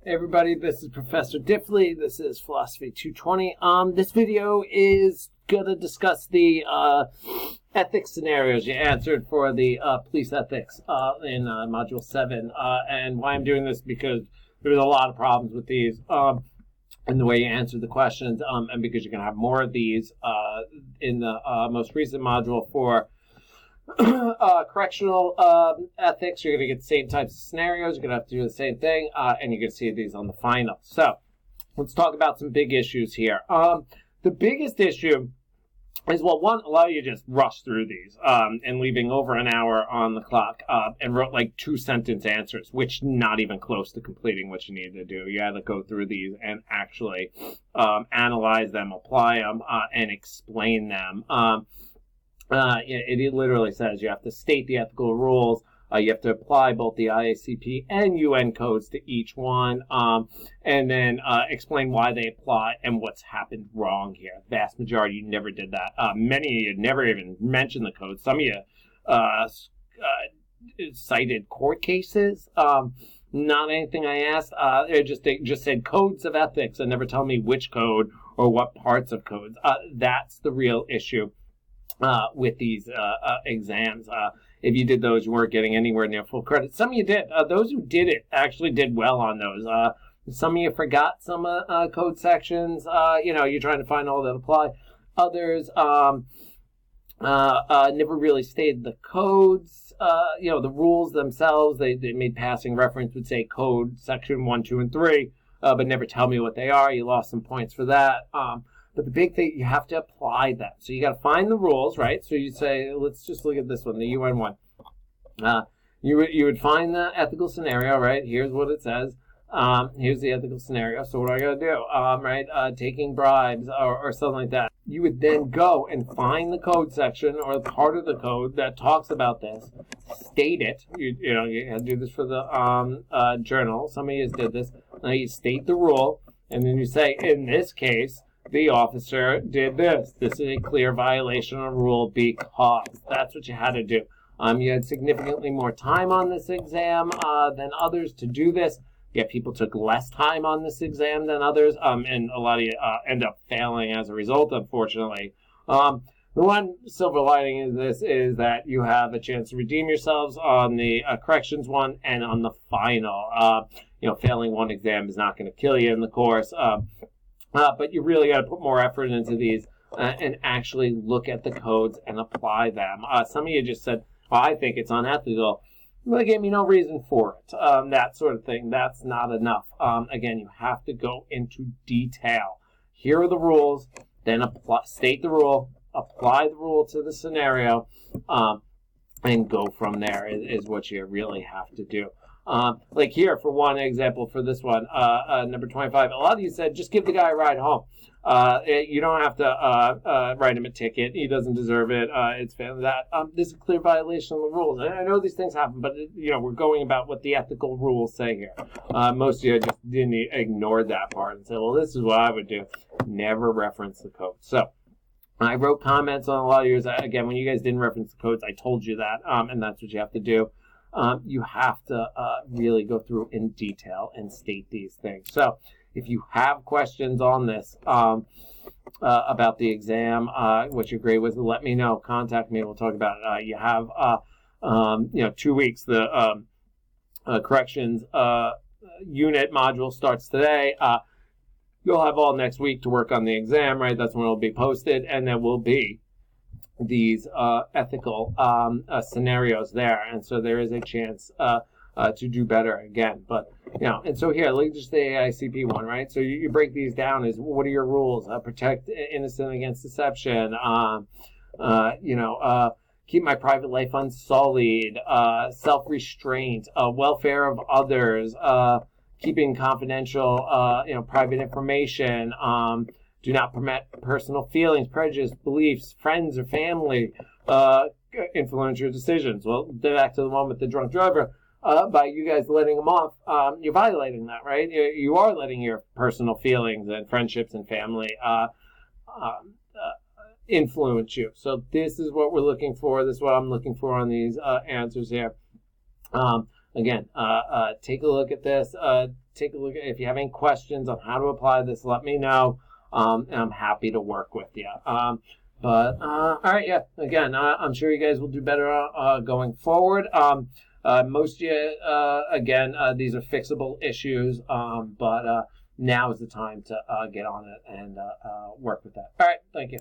Hey everybody, this is Professor Diffley. This is Philosophy 220. This video is going to discuss the ethics scenarios you answered for the police ethics in Module 7. And why I'm doing this because there was a lot of problems with these in the way you answered the questions, and because you're going to have more of these in the most recent module for correctional ethics. You're going to get the same types of scenarios. You're going to have to do the same thing, and you're going to see these on the final. So let's talk about some big issues here. The biggest issue is, well, one, a lot of you just rushed through these and leaving over an hour on the clock and wrote like 2-sentence answers, which not even close to completing what you needed to do. You had to go through these and actually analyze them, apply them, and explain them. It literally says you have to state the ethical rules. You have to apply both the IACP and UN codes to each one, and then explain why they apply and what's happened wrong here. The vast majority, you never did that. Many of you never even mentioned the codes. Some of you cited court cases. Not anything I asked. It just said codes of ethics and never tell me which code or what parts of codes. That's the real issue with these exams. If you did those, you weren't getting anywhere near full credit. Some of you did. Those who did it actually did well on those. Some of you forgot some code sections. You're trying to find all that apply. Others never really stated the codes. The rules themselves. They made passing reference, would say code section 1, 2, and 3, but never tell me what they are. You lost some points for that. But the big thing, you have to apply them. So you got to find the rules, right? So you say, let's just look at this one, the UN one. You would find the ethical scenario, right? Here's what it says. Here's the ethical scenario. So what do I got to do? Right? Taking bribes or something like that. You would then go and find the code section or part of the code that talks about this. State it. You had to do this for the journal. Some of you did this. Now you state the rule, and then you say, in this case, the officer did this. This is a clear violation of rule because that's what you had to do. You had significantly more time on this exam than others to do this. Yet people took less time on this exam than others, and a lot of you end up failing as a result, unfortunately. The one silver lining is this is that you have a chance to redeem yourselves on the corrections one and on the final. Failing one exam is not going to kill you in the course. But you really got to put more effort into these and actually look at the codes and apply them. Some of you just said, well, I think it's unethical. Well, they gave me no reason for it. That sort of thing. That's not enough. Again, you have to go into detail. Here are the rules. Then state the rule. Apply the rule to the scenario. And go from there is what you really have to do. Like here, for one example, for this one, number 25, a lot of you said, just give the guy a ride home. You don't have to write him a ticket. He doesn't deserve it. It's that. This is a clear violation of the rules. I know these things happen, but, we're going about what the ethical rules say here. Most of you just ignored that part and said, well, this is what I would do. Never reference the code. So I wrote comments on a lot of yours. Again, when you guys didn't reference the codes, I told you that, and that's what you have to do. You have to really go through in detail and state these things. So if you have questions on this about the exam, what your grade was, let me know. Contact me. We'll talk about it. You have 2 weeks. The corrections unit module starts today. You'll have all next week to work on the exam, right? That's when it'll be posted, and there will be these ethical scenarios there, and so there is a chance to do better again. But and so here, look, just the AICP one, right? So you break these down as, what are your rules? Protect innocent against deception. Keep my private life unsullied. Self-restraint. Welfare of others. Keeping confidential, private information. Do not permit personal feelings, prejudice, beliefs, friends, or family influence your decisions. Well, back to the one with the drunk driver. By you guys letting them off, you're violating that, right? You are letting your personal feelings and friendships and family influence you. So this is what we're looking for. This is what I'm looking for on these answers here. Again, take a look at this. take a look at. If you have any questions on how to apply this, let me know, and I'm happy to work with you. All right, yeah. Again, I'm sure you guys will do better going forward. Most of you, again, these are fixable issues, but now is the time to get on it and work with that. All right, thank you.